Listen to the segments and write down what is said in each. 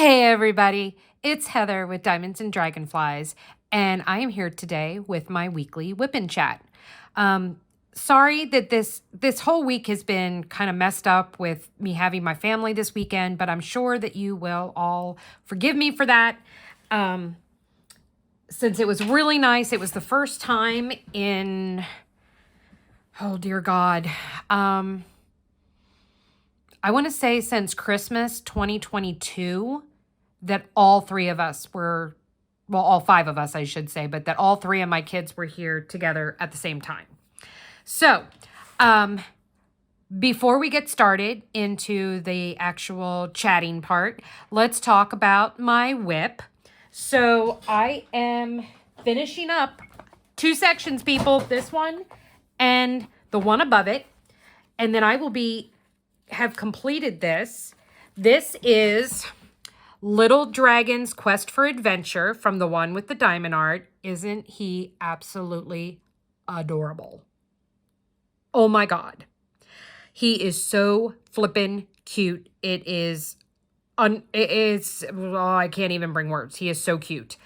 Hey everybody, it's Heather with Diamonds and Dragonflies, and I am here today with my weekly WIP CHAT. Sorry that this whole week has been kind of messed up with me having my family this weekend, but I'm sure that you will all forgive me for that. Since it was really nice, it was the first time in, oh dear God, I want to say since Christmas 2022 that all three of us were, well, all five of us, I should say, but that all three of my kids were here together at the same time. So, before we get started into the actual chatting part, let's talk about my WIP. So, I am finishing up two sections, people, this one and the one above it. And then I will have completed this. This is Little Dragon's Quest for Adventure from the one with the diamond art. Isn't he absolutely adorable? Oh my God. He is so flippin' cute. I can't even bring words. He is so cute.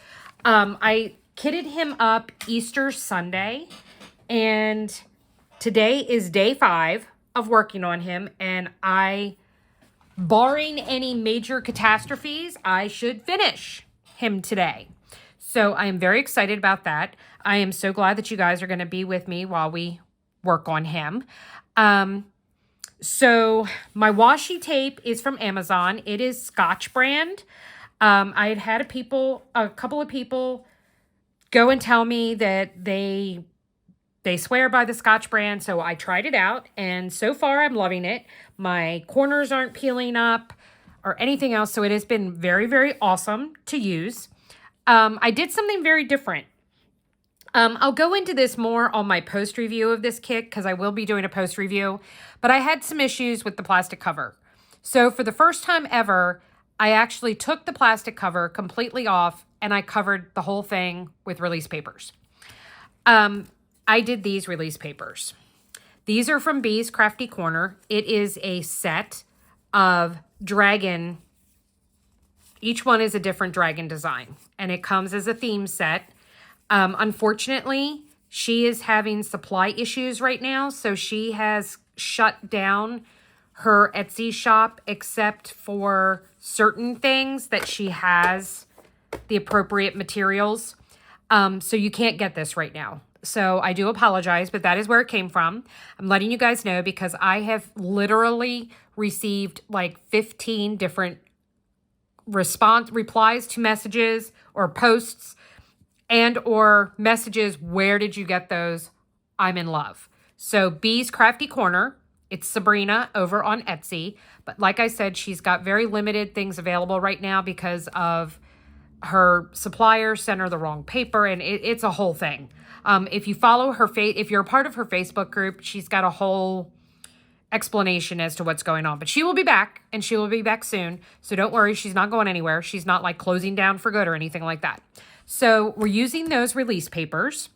I kitted him up Easter Sunday, and today is day 5 of working on him, and barring any major catastrophes, I should finish him today. So I am very excited about that. I am so glad that you guys are going to be with me while we work on him. So my washi tape is from Amazon. It is Scotch brand. I had a couple of people go and tell me that they swear by the Scotch brand, so I tried it out, and so far I'm loving it. My corners aren't peeling up or anything else, so it has been very, very awesome to use. I did something very different. I'll go into this more on my post review of this kit because I will be doing a post review, but I had some issues with the plastic cover. So for the first time ever, I actually took the plastic cover completely off and I covered the whole thing with release papers. I did these release papers. These are from Bee's Crafty Corner. It is a set of dragon. Each one is a different dragon design, and it comes as a theme set. Unfortunately, she is having supply issues right now, so she has shut down her Etsy shop except for certain things that she has the appropriate materials. So you can't get this right now. So I do apologize, but that is where it came from. I'm letting you guys know because I have literally received like 15 different replies to messages or posts and or messages. Where did you get those? I'm in love. So Bee's Crafty Corner, it's Sabrina over on Etsy. But like I said, she's got very limited things available right now because of her supplier sent her the wrong paper, and it's a whole thing. If you follow her if you're a part of her Facebook group, she's got a whole explanation as to what's going on. But she will be back, and she will be back soon. So don't worry, she's not going anywhere. She's not like closing down for good or anything like that. So we're using those release papers.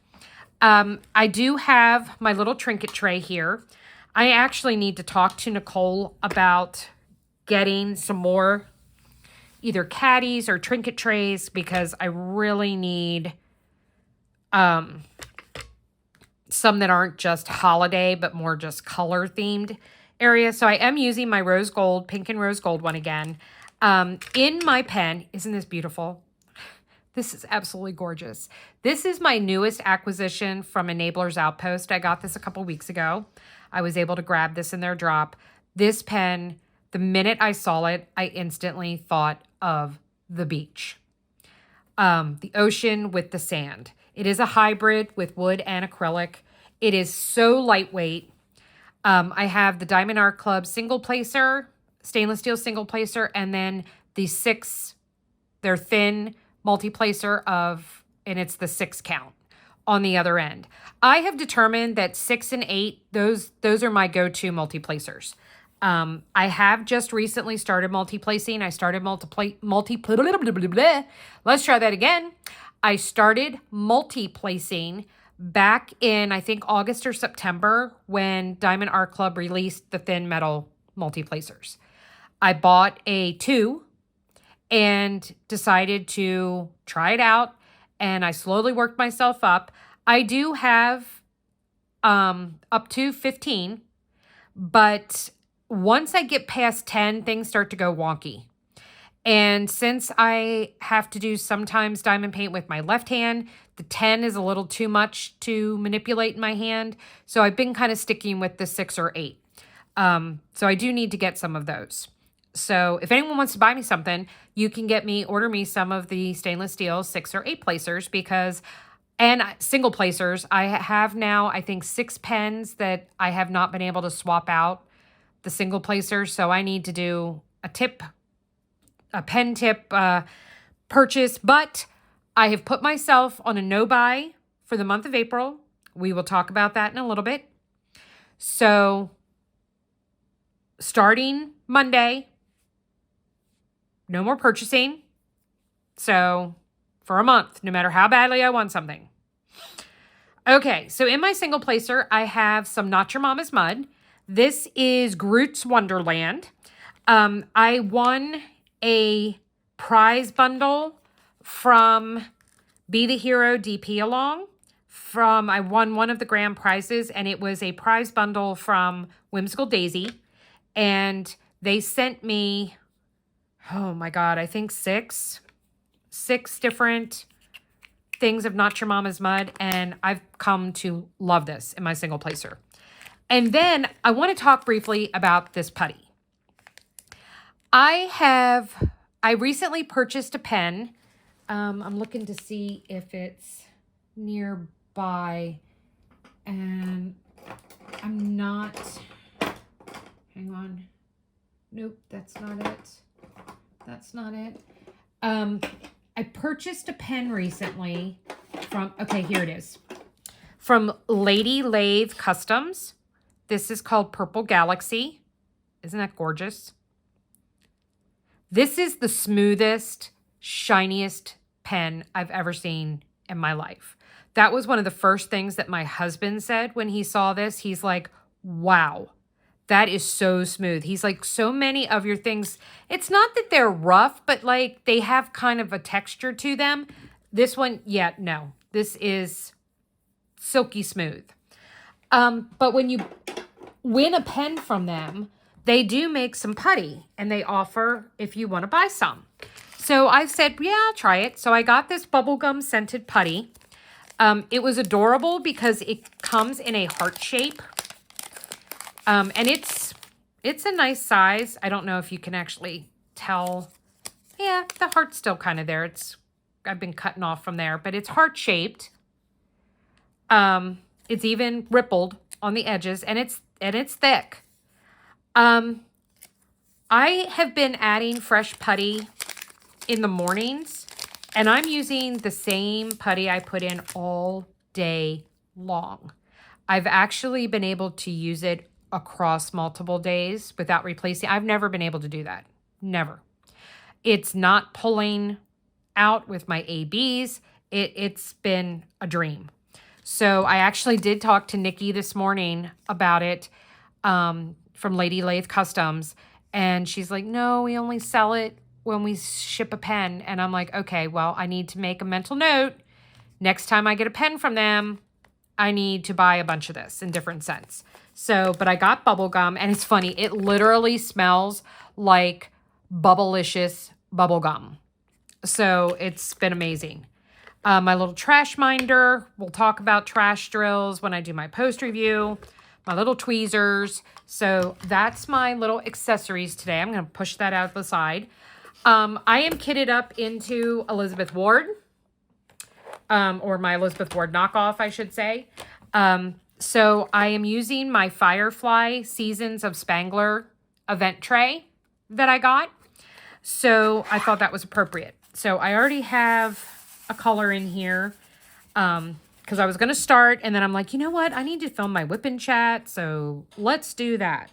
I do have my little trinket tray here. I actually need to talk to Nicole about getting some more either caddies or trinket trays because I really need some that aren't just holiday, but more just color themed areas. So I am using my rose gold, pink and rose gold one again. In my pen, isn't this beautiful? This is absolutely gorgeous. This is my newest acquisition from Enabler's Outpost. I got this a couple weeks ago. I was able to grab this in their drop. This pen, the minute I saw it, I instantly thought of the beach. The ocean with the sand. It is a hybrid with wood and acrylic. It is so lightweight. I have the Diamond Art Club single placer, stainless steel single placer, and then they're thin multi-placer and it's the 6 count on the other end. I have determined that 6 and 8, those are my go-to multi-placers. I have just recently started multi-placing. I started let's try that again. I started multi-placing back in, I think, August or September when Diamond Art Club released the thin metal multi-placers. I bought a 2 and decided to try it out. And I slowly worked myself up. I do have up to 15, but once I get past 10, things start to go wonky. And since I have to do sometimes diamond paint with my left hand, the 10 is a little too much to manipulate in my hand. So I've been kind of sticking with the 6 or 8. So I do need to get some of those. So if anyone wants to buy me something, you can order me some of the stainless steel 6 or 8 placers and single placers. I have now, I think, 6 pens that I have not been able to swap out the single placers. So I need to do a pen tip purchase, but I have put myself on a no-buy for the month of April. We will talk about that in a little bit. So starting Monday, no more purchasing. So for a month, no matter how badly I want something. Okay, so in my single placer, I have some Not Your Mama's Mud. This is Groot's Wonderland. I won a prize bundle from Be the Hero DP Along. I won one of the grand prizes, and it was a prize bundle from Whimsical Daisy. And they sent me, oh my God, I think six different things of Not Your Mama's Mud, and I've come to love this in my single placer. And then I want to talk briefly about this putty. I recently purchased a pen. I'm looking to see if it's nearby, and I'm not, hang on. Nope, that's not it. That's not it. I purchased a pen recently okay, here it is. From Lady Lathe Customs. This is called Purple Galaxy. Isn't that gorgeous? This is the smoothest, shiniest pen I've ever seen in my life. That was one of the first things that my husband said when he saw this. He's like, wow, that is so smooth. He's like, so many of your things, it's not that they're rough, but like they have kind of a texture to them. This one, yeah, no, this is silky smooth. But when you win a pen from them, they do make some putty, and they offer if you want to buy some. So I said, yeah, I'll try it. So I got this bubblegum scented putty. It was adorable because it comes in a heart shape. And it's a nice size. I don't know if you can actually tell. Yeah, the heart's still kind of there. I've been cutting off from there, but it's heart shaped. It's even rippled on the edges, and it's thick. I have been adding fresh putty in the mornings, and I'm using the same putty I put in all day long. I've actually been able to use it across multiple days without replacing. I've never been able to do that. Never. It's not pulling out with my ABs. It's been a dream. So I actually did talk to Nikki this morning about it from Lady Lathe Customs. And she's like, no, we only sell it when we ship a pen. And I'm like, okay, well, I need to make a mental note. Next time I get a pen from them, I need to buy a bunch of this in different scents. So, but I got bubble gum, and it's funny. It literally smells like Bubblicious bubble gum. So it's been amazing. My little trash minder. We'll talk about trash drills when I do my post review. My little tweezers. So that's my little accessories today. I'm going to push that out the side. I am kitted up into Elizabeth Ward. Or my Elizabeth Ward knockoff, I should say. So I am using my Firefly Seasons of Spangler event tray that I got. So I thought that was appropriate. So I already have a color in here because I was going to start, and then I'm like, you know what? I need to film my WIP chat, so let's do that.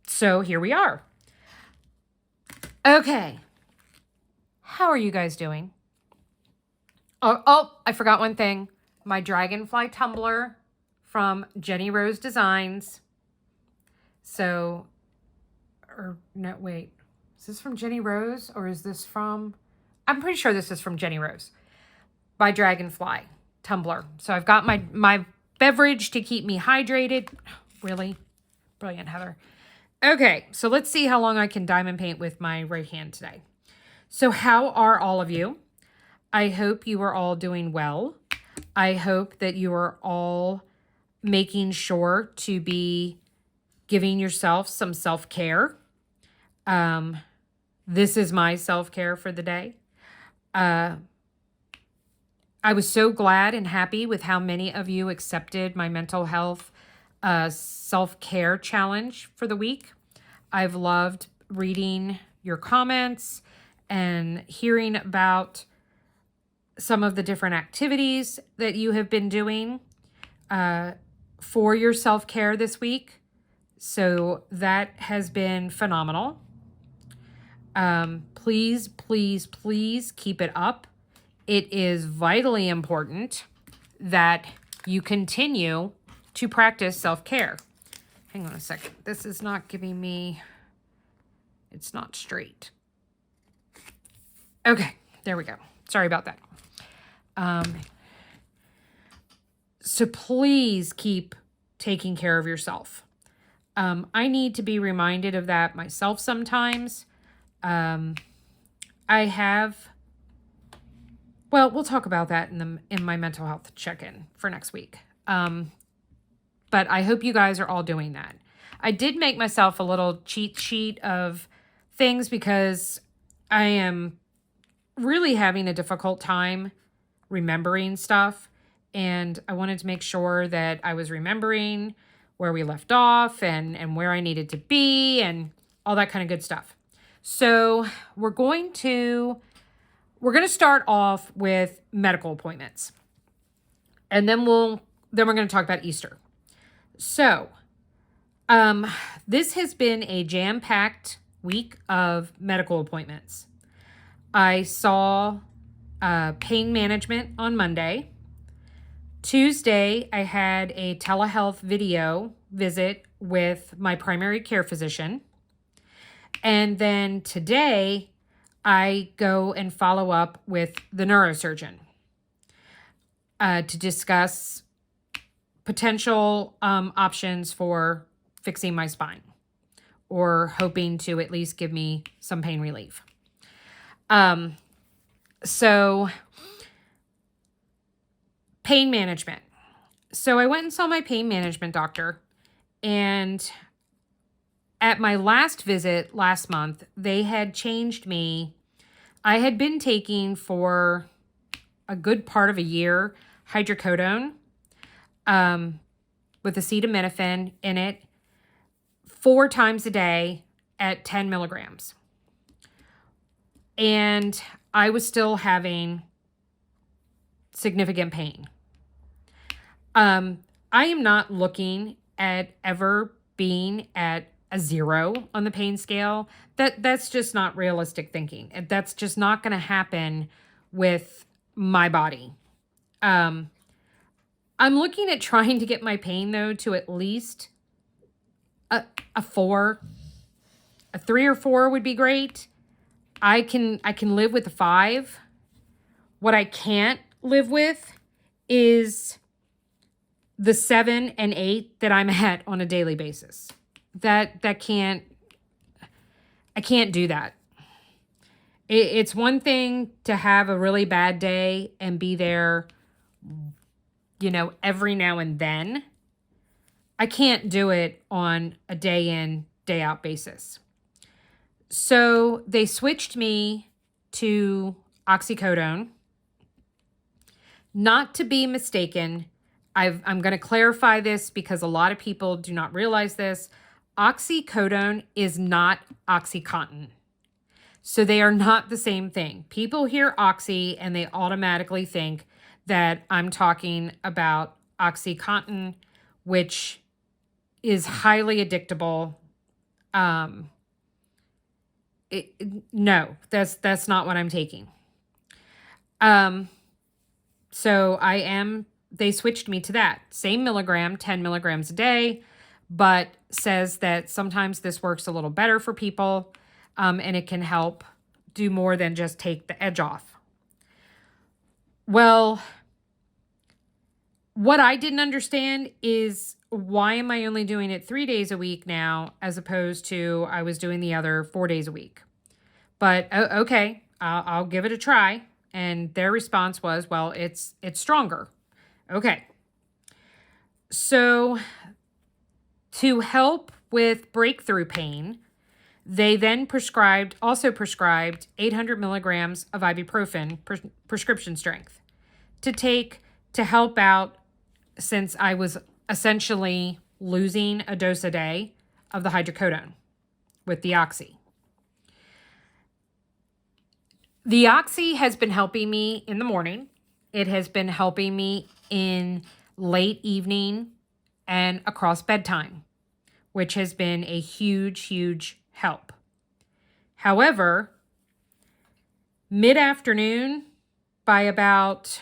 So here we are. Okay. How are you guys doing? Oh, I forgot one thing. My dragonfly tumbler from Jenny Rose Designs. So, or no, wait. Is this from Jenny Rose or is this from... I'm pretty sure this is from Jenny Rose by Dragonfly tumbler. So I've got my beverage to keep me hydrated. Really? Brilliant, Heather. Okay, so let's see how long I can diamond paint with my right hand today. So how are all of you? I hope you are all doing well. I hope that you are all making sure to be giving yourself some self-care. This is my self-care for the day. I was so glad and happy with how many of you accepted my mental health self-care challenge for the week. I've loved reading your comments and hearing about some of the different activities that you have been doing for your self-care this week. So that has been phenomenal. Please, please, please keep it up. It is vitally important that you continue to practice self-care. Hang on a second. This is not giving me, it's not straight. Okay, there we go. Sorry about that. So please keep taking care of yourself. I need to be reminded of that myself sometimes. I have, well, we'll talk about that in my mental health check-in for next week. But I hope you guys are all doing that. I did make myself a little cheat sheet of things because I am really having a difficult time remembering stuff. And I wanted to make sure that I was remembering where we left off and where I needed to be and all that kind of good stuff. So we're going to start off with medical appointments. And then we're going to talk about Easter. So, this has been a jam-packed week of medical appointments. I saw pain management on Monday. Tuesday, I had a telehealth video visit with my primary care physician. And then today, I go and follow up with the neurosurgeon to discuss potential options for fixing my spine or hoping to at least give me some pain relief. So pain management. So I went and saw my pain management doctor, and at my last visit last month, they had changed me. I had been taking for a good part of a year hydrocodone with acetaminophen in it 4 times a day at 10 milligrams. And I was still having significant pain. I am not looking at ever being at a 0 on the pain scale. That's just not realistic thinking. That's just not going to happen with my body. I'm looking at trying to get my pain, though, to at least a 4. A 3 or 4 would be great. I can live with a 5. What I can't live with is the 7 and 8 that I'm at on a daily basis. I can't do that. It's one thing to have a really bad day and be there, every now and then. I can't do it on a day in, day out basis. So they switched me to oxycodone. Not to be mistaken, I'm going to clarify this because a lot of people do not realize this. Oxycodone is not OxyContin. So they are not the same thing. People hear oxy and they automatically think that I'm talking about OxyContin, which is highly addictable. No, that's not what I'm taking. So they switched me to that. Same milligram, 10 milligrams a day, but says that sometimes this works a little better for people. and it can help do more than just take the edge off. Well, what I didn't understand is, why am I only doing it 3 days a week now, as opposed to I was doing the other 4 days a week? But okay, I'll give it a try. And their response was, well, it's stronger. Okay. So to help with breakthrough pain, they then also prescribed 800 milligrams of ibuprofen, prescription strength, to take to help out, since I was essentially losing a dose a day of the hydrocodone with the oxy. The oxy has been helping me in the morning. It has been helping me in late evening and across bedtime, which has been a huge, huge help. However, mid-afternoon, by about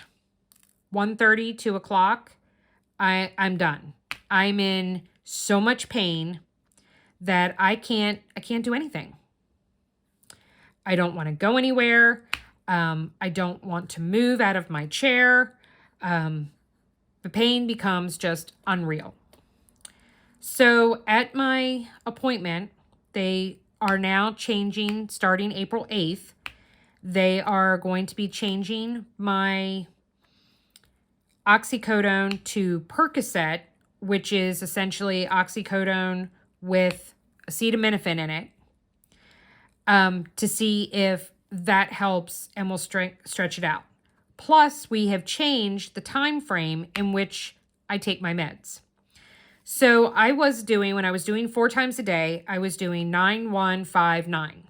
1:30, 2 o'clock, I'm done. I'm in so much pain that I can't do anything. I don't want to go anywhere. I don't want to move out of my chair. The pain becomes just unreal. So at my appointment, they are now changing, starting April 8th, they are going to be changing my oxycodone to Percocet, which is essentially oxycodone with acetaminophen in it, to see if that helps and will stretch it out. Plus, we have changed the time frame in which I take my meds. So when I was doing 4 times a day, I was doing 9, 1, 5, 9.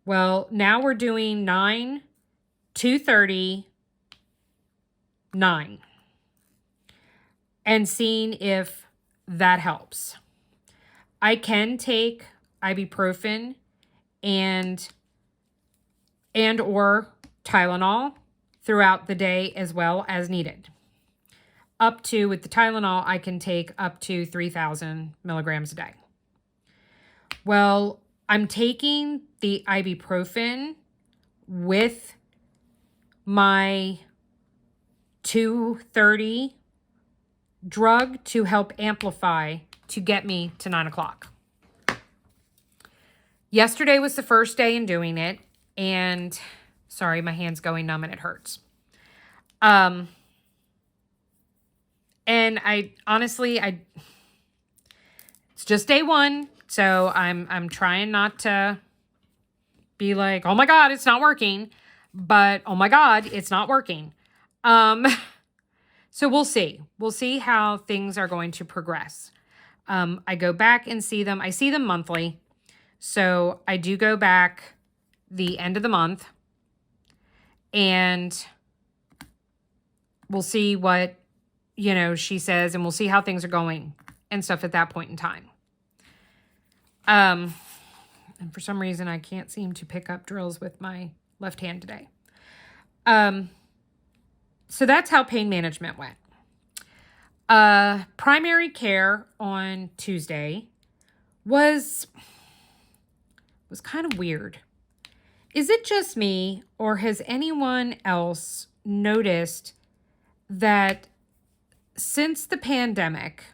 Well, now we're doing 9, 2:30, 9. And seeing if that helps. I can take ibuprofen and or Tylenol throughout the day as well as needed. With the Tylenol, I can take up to 3,000 milligrams a day. Well, I'm taking the ibuprofen with my 2:30 drug to help amplify to get me to 9 o'clock. Yesterday was the first day in doing it, and sorry, my hand's going numb and it hurts. And I honestly, it's just day 1, so I'm trying not to be like, oh my God, it's not working, but oh my God, it's not working. So we'll see. We'll see how things are going to progress. I go back and see them. I see them monthly. So I do go back the end of the month, and we'll see what, she says, and we'll see how things are going and stuff at that point in time. And for some reason, I can't seem to pick up drills with my left hand today. So that's how pain management went. Primary care on Tuesday was kind of weird. Is it just me, or has anyone else noticed that since the pandemic,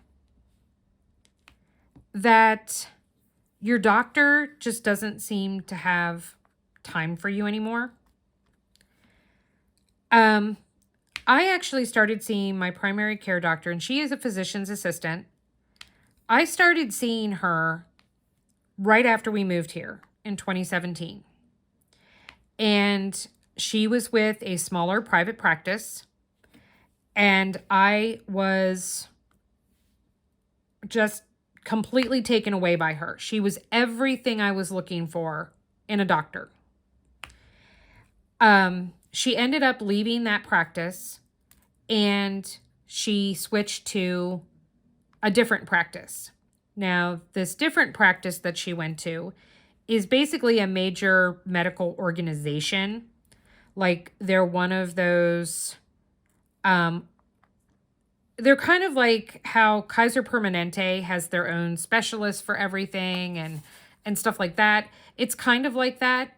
that your doctor just doesn't seem to have time for you anymore? I actually started seeing my primary care doctor, and she is a physician's assistant. I started seeing her right after we moved here in 2017. And she was with a smaller private practice, and I was just completely taken away by her. She was everything I was looking for in a doctor. She ended up leaving that practice, and she switched to a different practice. Now, this different practice that she went to is basically a major medical organization. Like, they're one of those, they're kind of like how Kaiser Permanente has their own specialists for everything, and and stuff like that. It's kind of like that.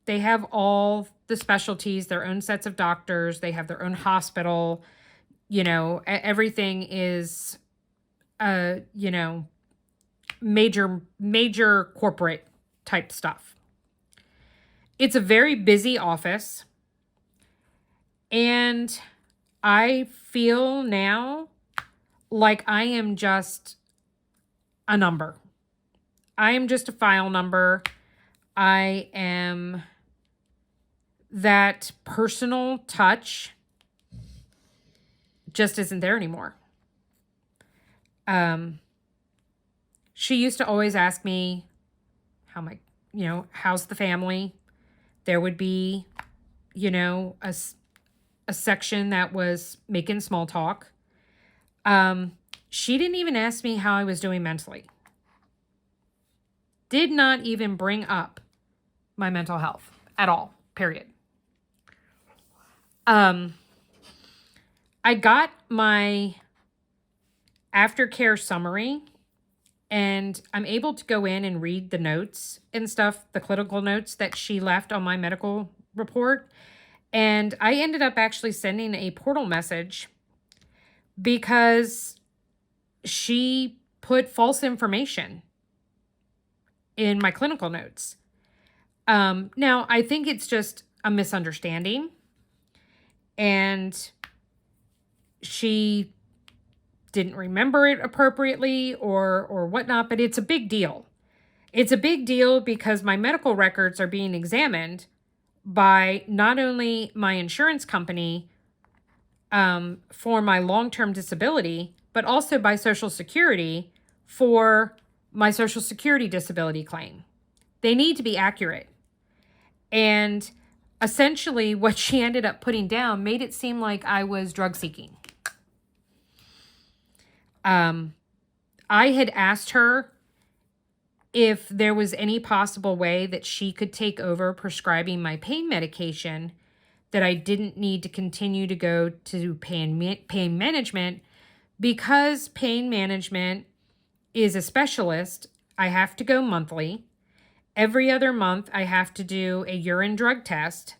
They have all the specialties, their own sets of doctors. They have their own hospital. Everything is, major corporate type stuff. It's a very busy office. And I feel now like I am just a number. I am just a file number. I am that personal touch just isn't there anymore. She used to always ask me how's the family? There would be, a section that was making small talk. She didn't even ask me how I was doing mentally. Did not even bring up my mental health at all, period. I got my aftercare summary, and I'm able to go in and read the notes and stuff, the clinical notes that she left on my medical report. And I ended up actually sending a portal message because she put false information in my clinical notes. Now, I think it's just a misunderstanding. And she didn't remember it appropriately or whatnot, but it's a big deal. It's a big deal because my medical records are being examined by not only my insurance company for my long-term disability, but also by Social Security for my Social Security disability claim. They need to be accurate. And essentially what she ended up putting down made it seem like I was drug seeking. I had asked her if there was any possible way that she could take over prescribing my pain medication, that I didn't need to continue to go to pain management, because pain management is a specialist. I have to go monthly. Every other month, I have to do a urine drug test.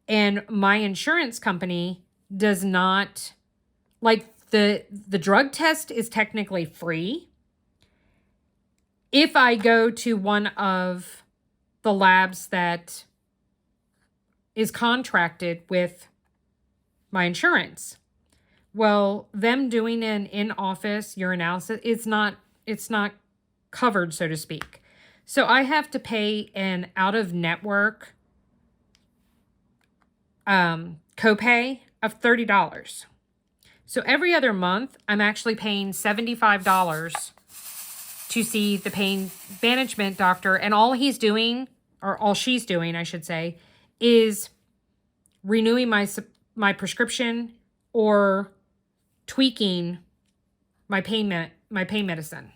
And my insurance company does not, the drug test is technically free if I go to one of the labs that is contracted with my insurance. Well, them doing an in-office urinalysis, it's not covered, so to speak. So I have to pay an out-of-network copay of $30. So every other month, I'm actually paying $75 to see the pain management doctor. And all he's doing, or all she's doing, I should say, is renewing my prescription or tweaking my pain medicine.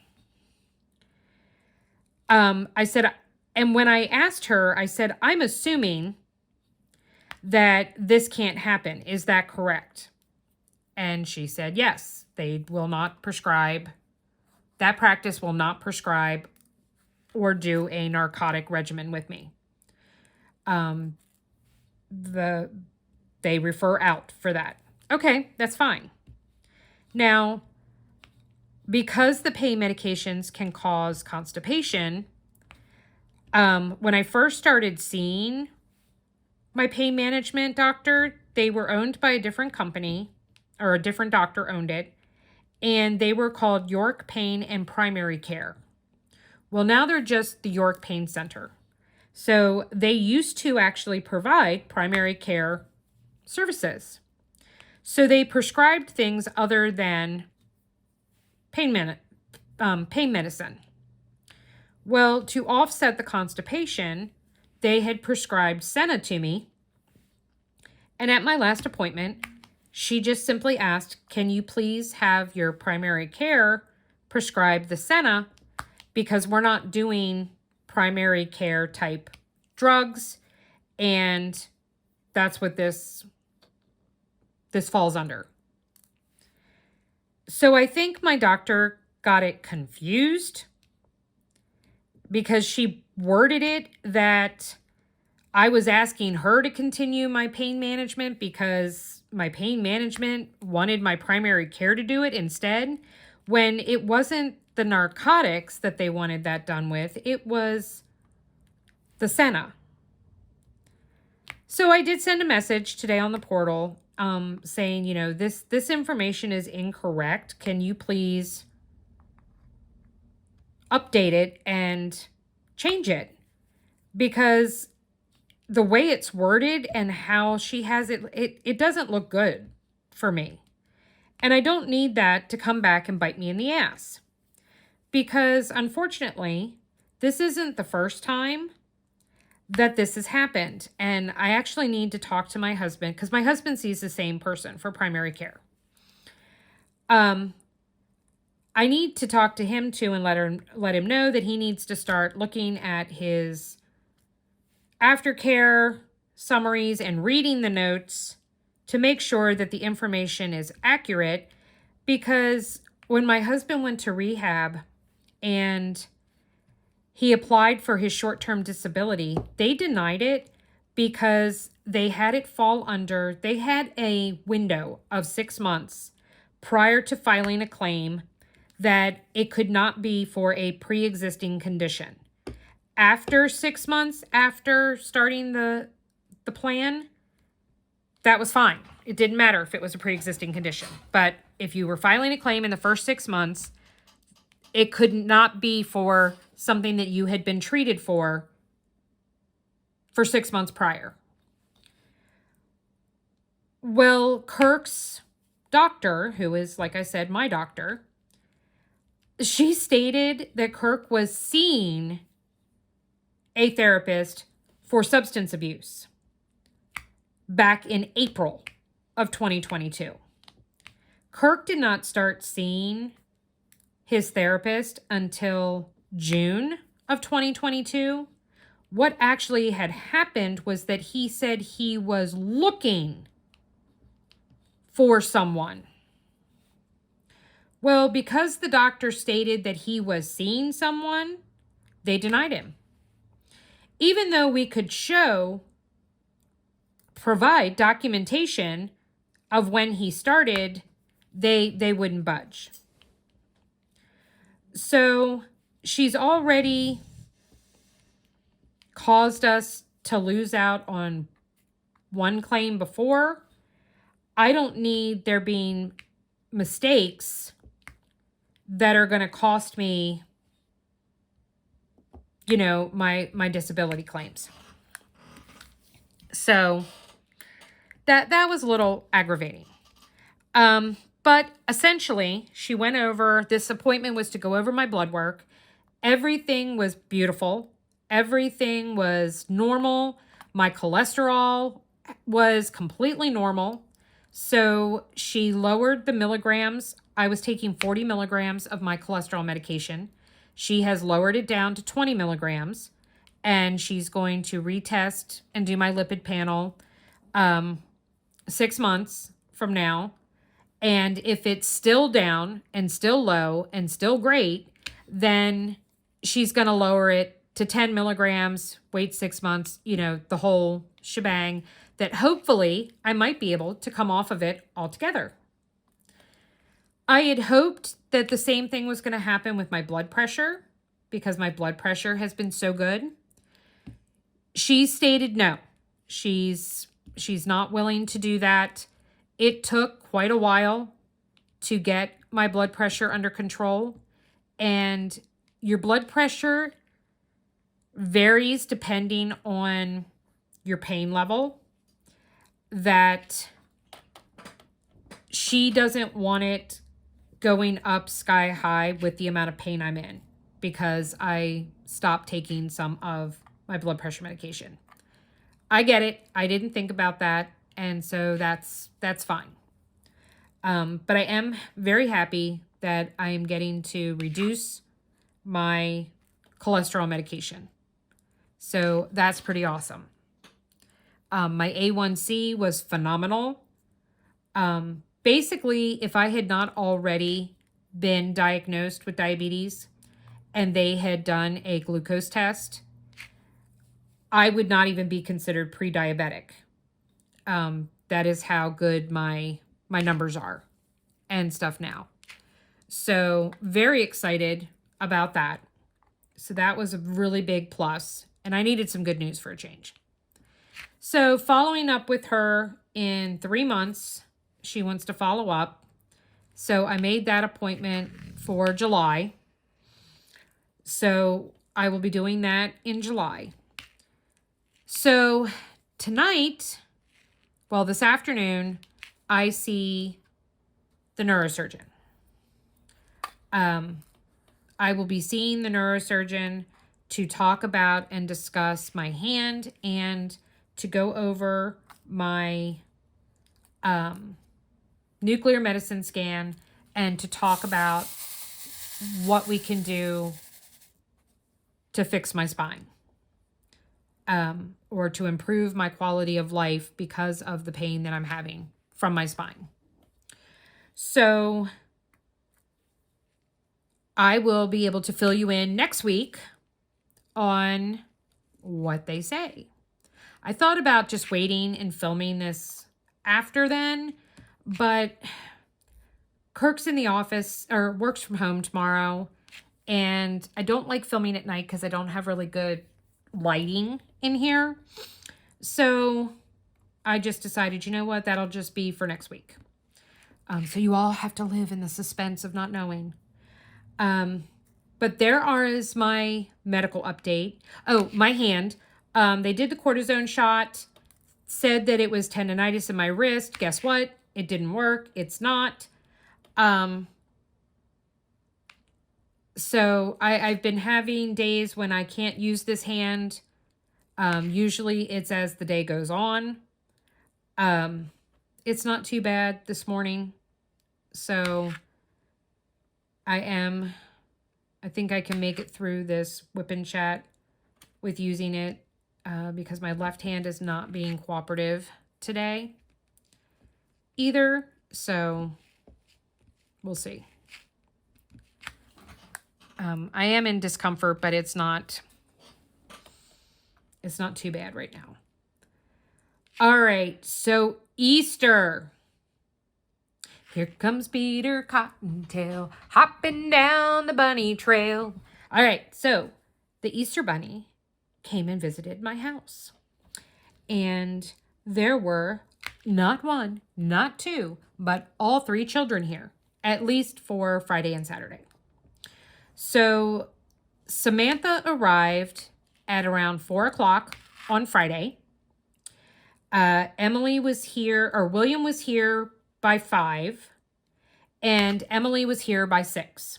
I said, and when I asked her, I said, I'm assuming that this can't happen. Is that correct? And she said, yes, they will not prescribe. That practice will not prescribe or do a narcotic regimen with me. They refer out for that. Okay, that's fine. Now, because the pain medications can cause constipation, when I first started seeing my pain management doctor, they were owned by a different company, or a different doctor owned it, and they were called York Pain and Primary Care. Well, now they're just the York Pain Center. So they used to actually provide primary care services. So they prescribed things other than pain medicine. Well, to offset the constipation, they had prescribed Senna to me. And at my last appointment, she just simply asked, can you please have your primary care prescribe the Senna, because we're not doing primary care type drugs, and that's what this falls under. So I think my doctor got it confused, because she worded it that I was asking her to continue my pain management because my pain management wanted my primary care to do it instead, when it wasn't the narcotics that they wanted that done with, it was the Senna. So I did send a message today on the portal saying, you know, this information is incorrect. Can you please update it and change it? Because the way it's worded and how she has it doesn't look good for me. And I don't need that to come back and bite me in the ass. Because unfortunately, this isn't the first time that this has happened. And I actually need to talk to my husband because my husband sees the same person for primary care. I need to talk to him too and let him know that he needs to start looking at his aftercare summaries and reading the notes to make sure that the information is accurate. Because when my husband went to rehab and he applied for his short-term disability, they denied it because they had it fall under, they had a window of 6 months prior to filing a claim that it could not be for a pre-existing condition. After 6 months after starting the plan, that was fine. It didn't matter if it was a pre-existing condition. But if you were filing a claim in the first 6 months, it could not be for something that you had been treated for 6 months prior. Well, Kirk's doctor, who is, like I said, my doctor, she stated that Kirk was seeing a therapist for substance abuse back in April of 2022. Kirk did not start seeing his therapist until June of 2022. What actually had happened was that he said he was looking for someone. Well, because the doctor stated that he was seeing someone, they denied him. Even though we could provide documentation of when he started, they wouldn't budge. So she's already caused us to lose out on one claim before. I don't need there being mistakes that are going to cost me, you know, my disability claims. So that was a little aggravating. But essentially, she went over, this appointment was to go over my blood work. Everything was beautiful. Everything was normal. My cholesterol was completely normal. So she lowered the milligrams. I was taking 40 milligrams of my cholesterol medication. She has lowered it down to 20 milligrams. And she's going to retest and do my lipid panel 6 months from now. And if it's still down and still low and still great, then she's going to lower it to 10 milligrams, wait 6 months, you know, the whole shebang, that hopefully I might be able to come off of it altogether. I had hoped that the same thing was going to happen with my blood pressure because my blood pressure has been so good. She stated no. She's not willing to do that. It took quite a while to get my blood pressure under control. And your blood pressure varies depending on your pain level. That she doesn't want it going up sky high with the amount of pain I'm in because I stopped taking some of my blood pressure medication. I get it. I didn't think about that. And so that's fine. But I am very happy that I am getting to reduce my cholesterol medication. So that's pretty awesome. My A1C was phenomenal. Basically, if I had not already been diagnosed with diabetes and they had done a glucose test, I would not even be considered pre-diabetic. That is how good my numbers are and stuff now. So very excited about that. So that was a really big plus, and I needed some good news for a change. So following up with her in 3 months, she wants to follow up. So I made that appointment for July. So I will be doing that in July. So tonight, well, this afternoon, I see the neurosurgeon. I will be seeing the neurosurgeon to talk about and discuss my hand and to go over my nuclear medicine scan and to talk about what we can do to fix my spine, or to improve my quality of life because of the pain that I'm having from my spine. So I will be able to fill you in next week on what they say. I thought about just waiting and filming this after then, but Kirk's in the office or works from home tomorrow, and I don't like filming at night because I don't have really good lighting in here. So I just decided, you know what, that'll just be for next week. So you all have to live in the suspense of not knowing. But there is my medical update. Oh, my hand. They did the cortisone shot, said that it was tendonitis in my wrist. Guess what? It didn't work. It's not. So I've been having days when I can't use this hand. Usually it's as the day goes on. It's not too bad this morning. So I think I can make it through this WIP chat with using it because my left hand is not being cooperative today either. So we'll see. I am in discomfort, but it's not too bad right now. All right, so Easter. Here comes Peter Cottontail, hopping down the bunny trail. All right, so the Easter Bunny came and visited my house. And there were not one, not two, but all 3 children here, at least for Friday and Saturday. So Samantha arrived at around 4 o'clock on Friday. Emily was here, or William was here by 5, and Emily was here by 6.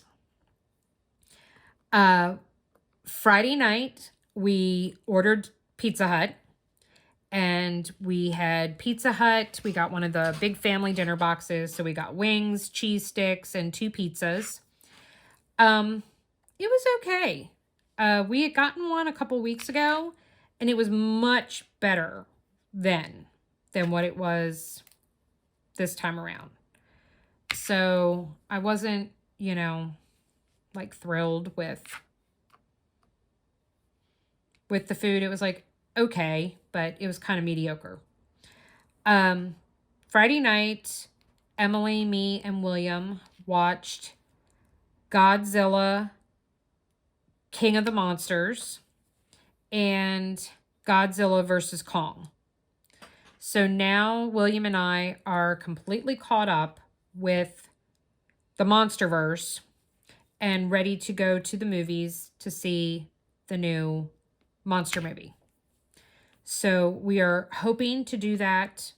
Friday night, we ordered Pizza Hut, and we had Pizza Hut. We got one of the big family dinner boxes, so we got wings, cheese sticks, and 2 pizzas. It was okay. We had gotten one a couple weeks ago, and it was much better then than what it was this time around. So I wasn't, like thrilled with the food. It was like, okay, but it was kind of mediocre. Friday night, Emily, me, and William watched Godzilla, King of the Monsters, and Godzilla versus Kong. So now William and I are completely caught up with the Monsterverse and ready to go to the movies to see the new monster movie. So we are hoping to do that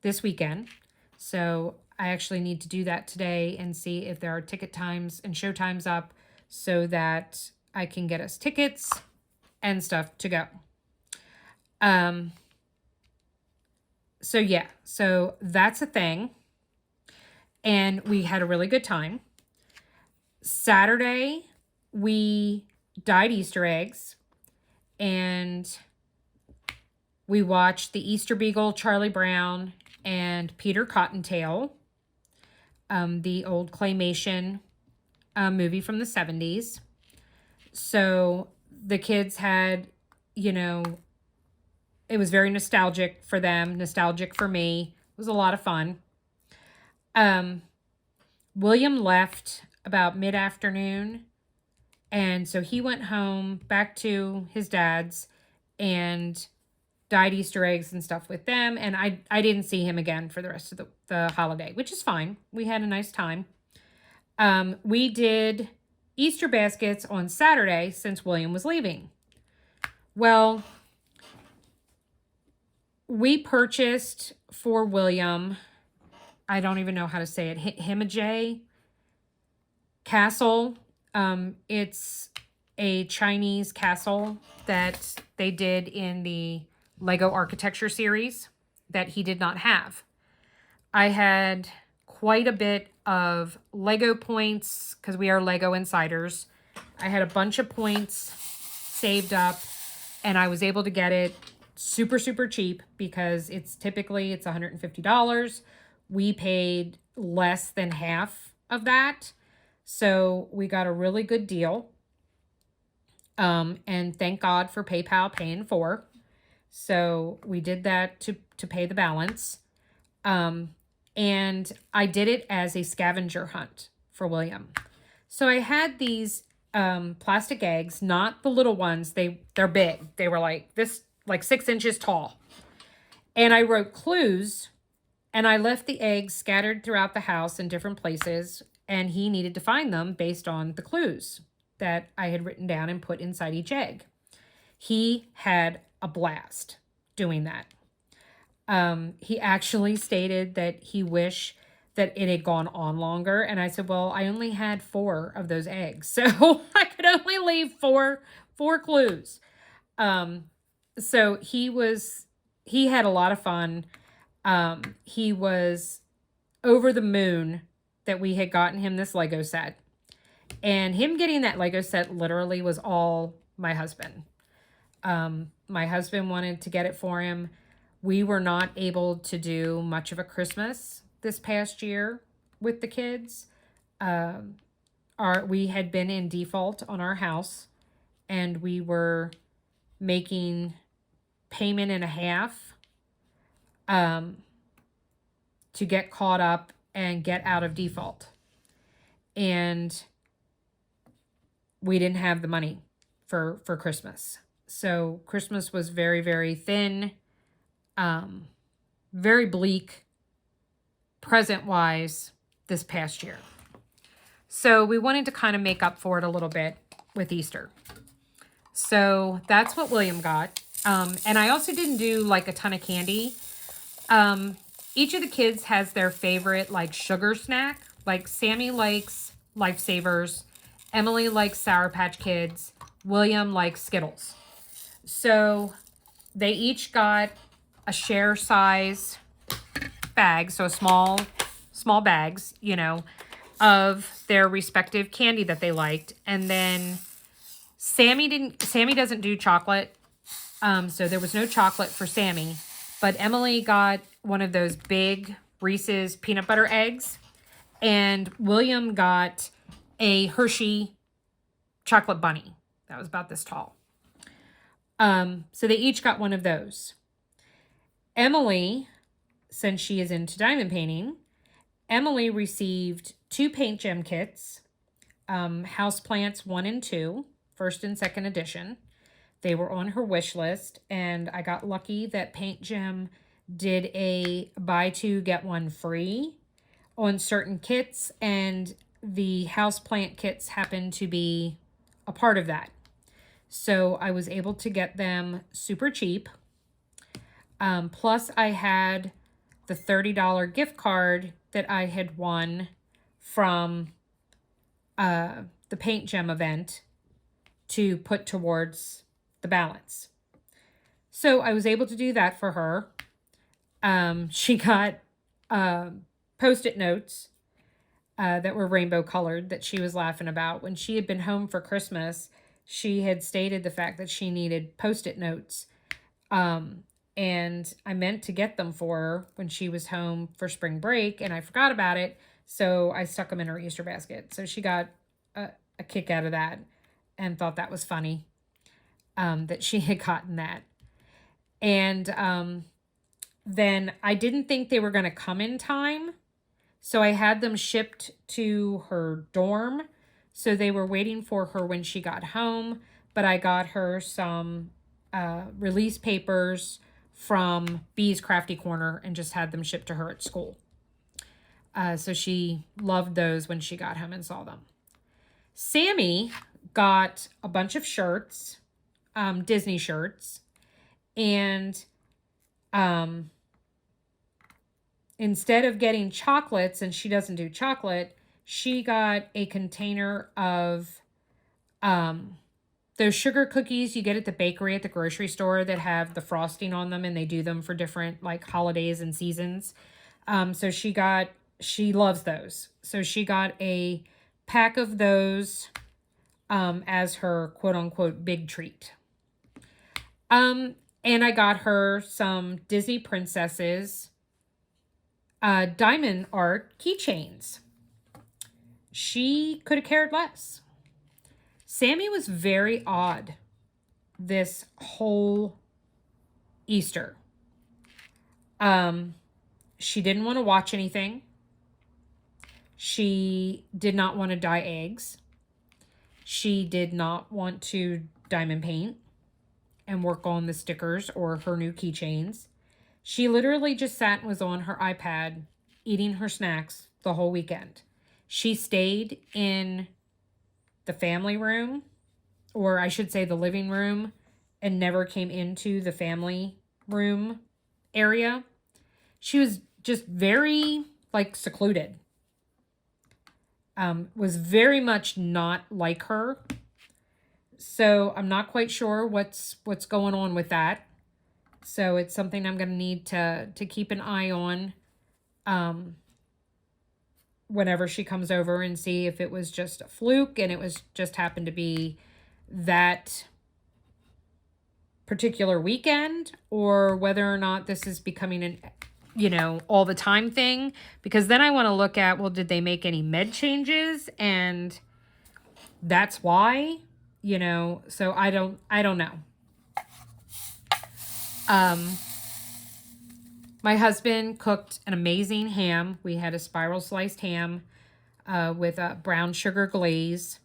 this weekend. So I actually need to do that today and see if there are ticket times and show times up so that I can get us tickets and stuff to go. So yeah, so that's a thing. And we had a really good time. Saturday, we dyed Easter eggs and we watched the Easter Beagle, Charlie Brown, and Peter Cottontail, the old claymation movie from the 70s. So the kids had, you know, it was very nostalgic for them, nostalgic for me. It was a lot of fun. Um, William left about mid afternoon. And so he went home back to his dad's and dyed Easter eggs and stuff with them. And I didn't see him again for the rest of the holiday, which is fine. We had a nice time. We did Easter baskets on Saturday since William was leaving. Well, we purchased for William, I don't even know how to say it, Himajay castle. It's a Chinese castle that they did in the Lego architecture series that he did not have. I had quite a bit of Lego points because we are Lego insiders. I had a bunch of points saved up and I was able to get it super, super cheap because it's $150. We paid less than half of that. So we got a really good deal. And thank God for PayPal paying for. So we did that to pay the balance. And I did it as a scavenger hunt for William. So I had these plastic eggs, not the little ones. They're big. They were like 6 inches tall. And I wrote clues and I left the eggs scattered throughout the house in different places. And he needed to find them based on the clues that I had written down and put inside each egg. He had a blast doing that. He actually stated that he wished that it had gone on longer. And I said, well, I only had 4 of those eggs. So I could only leave four clues. So he had a lot of fun. He was over the moon that we had gotten him this Lego set. And him getting that Lego set literally was all my husband. My husband wanted to get it for him. We were not able to do much of a Christmas this past year with the kids. We had been in default on our house and we were making payment and a half to get caught up and get out of default. And we didn't have the money for Christmas. So Christmas was very, very thin, very bleak, present-wise, this past year. So we wanted to kind of make up for it a little bit with Easter. So that's what William got. And I also didn't do like a ton of candy. Each of the kids has their favorite like sugar snack. Like Sammy likes Lifesavers. Emily likes Sour Patch Kids. William likes Skittles. So they each got a share size bag. So small bags, you know, of their respective candy that they liked. And then Sammy doesn't do chocolate. So there was no chocolate for Sammy. But Emily got one of those big Reese's peanut butter eggs. And William got a Hershey chocolate bunny. That was about this tall. So they each got one of those. Emily, since she is into diamond painting, Emily received 2 paint gem kits, Houseplants 1 and 2, first and second edition. They were on her wish list, and I got lucky that Paint Gem did a buy 2, get 1 free on certain kits, and the houseplant kits happened to be a part of that. So I was able to get them super cheap. Plus I had the $30 gift card that I had won from the Paint Gem event to put towards the balance. So I was able to do that for her. She got Post-it notes that were rainbow colored that she was laughing about. When she had been home for Christmas, she had stated the fact that she needed Post-it notes. And I meant to get them for her when she was home for spring break, and I forgot about it. So I stuck them in her Easter basket. So she got a kick out of that. and thought that was funny, that she had gotten that. And then I didn't think they were going to come in time, so I had them shipped to her dorm. So they were waiting for her when she got home, but I got her some release papers from Bee's Crafty Corner and just had them shipped to her at school. So she loved those when she got home and saw them. Sammy got a bunch of shirts, Disney shirts, and instead of getting chocolates, and she doesn't do chocolate, she got a container of those sugar cookies you get at the bakery at the grocery store that have the frosting on them, and they do them for different like holidays and seasons. So she loves those. So she got a pack of those as her quote unquote big treat. And I got her some Disney princesses diamond art keychains. She could have cared less. Sammy was very odd this whole Easter. She didn't want to watch anything. She did not want to dye eggs. She did not want to diamond paint and work on the stickers or her new keychains. She literally just sat and was on her iPad eating her snacks the whole weekend. She stayed in the family room, or I should say the living room, and never came into the family room area. She was just very like secluded. Was very much not like her. So I'm not quite sure what's going on with that. So it's something I'm going to need to keep an eye on whenever she comes over, and see if it was just a fluke and it was just happened to be that particular weekend, or whether or not this is becoming an all the time thing. Because then I want to look at, well, did they make any med changes and that's why, so I don't know. My husband cooked an amazing ham. We had a spiral sliced ham with a brown sugar glaze,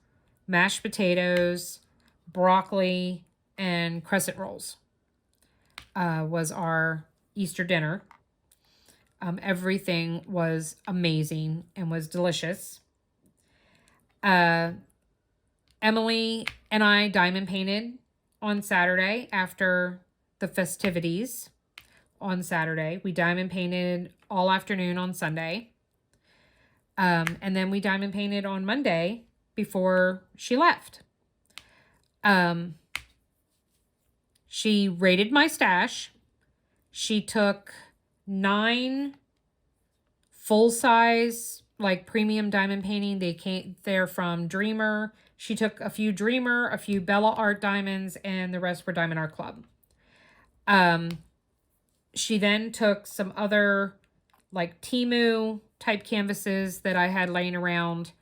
mashed potatoes, broccoli, and crescent rolls was our Easter dinner. Everything was amazing and was delicious. Emily and I diamond painted on Saturday after the festivities. On Saturday, we diamond painted all afternoon on Sunday. And then we diamond painted on Monday before she left. She raided my stash. She took 9 full-size, like premium diamond painting. They're from Dreamer. She took a few Dreamer, a few Bella Art diamonds, and the rest were Diamond Art Club. She then took some other like Temu type canvases that I had laying around.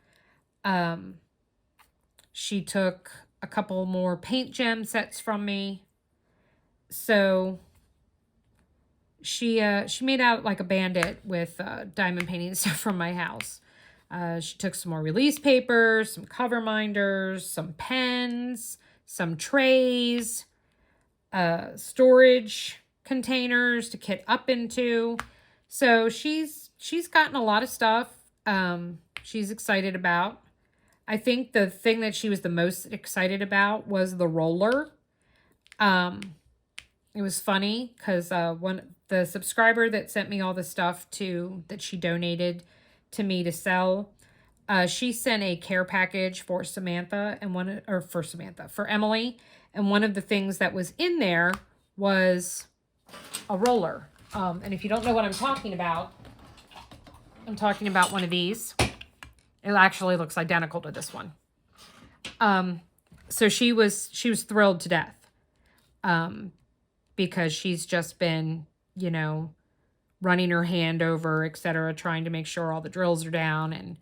She took a couple more paint gem sets from me. So she made out like a bandit with diamond painting stuff from my house. She took some more release papers, some cover minders, some pens, some trays, storage containers to kit up into. So she's gotten a lot of stuff she's excited about. I think the thing that she was the most excited about was the roller. It was funny because the subscriber that sent me all the stuff that she donated to me to sell, she sent a care package for Samantha for Emily, and one of the things that was in there was a roller. And if you don't know what I'm talking about one of these. It actually looks identical to this one. So she was thrilled to death. Because she's just been, running her hand over, etc., trying to make sure all the drills are down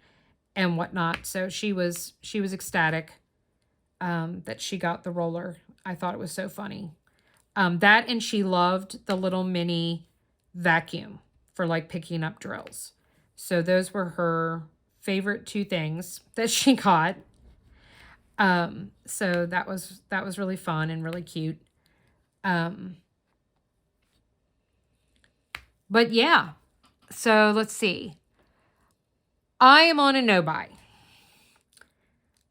and whatnot. So she was ecstatic. that she got the roller. I thought it was so funny. That, and she loved the little mini vacuum for like picking up drills. So those were her favorite two things that she got. So that was really fun and really cute. But yeah, so let's see. I am on a no buy.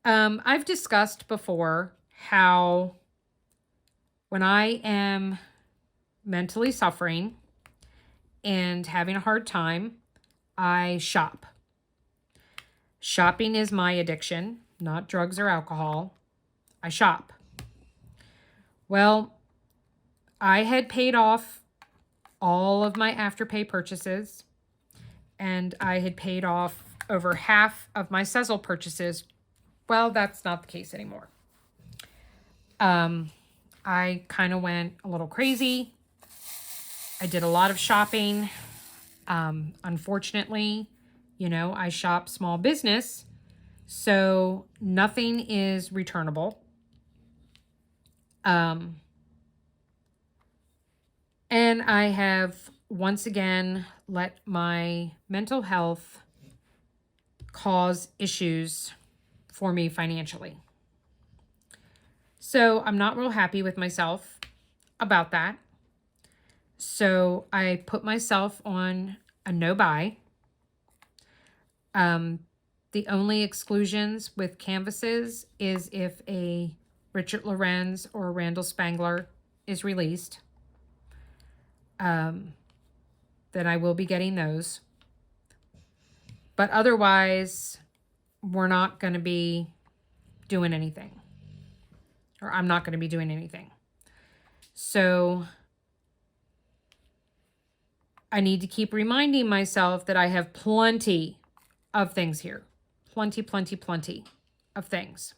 I've discussed before how when I am mentally suffering and having a hard time, I shop. Shopping is my addiction, not drugs or alcohol. I shop. Well, I had paid off all of my Afterpay purchases, and I had paid off over half of my Sezzle purchases. Well, that's not the case anymore. I kind of went a little crazy. I did a lot of shopping. Unfortunately, I shop small business, so nothing is returnable. And I have once again let my mental health cause issues for me financially. So I'm not real happy with myself about that. So I put myself on a no buy. The only exclusions with canvases is if a Richard Lorenz or a Randall Spangler is released. Then I will be getting those. But otherwise, we're not going to be doing anything. Or I'm not going to be doing anything. So I need to keep reminding myself that I have plenty of things here. Plenty of things.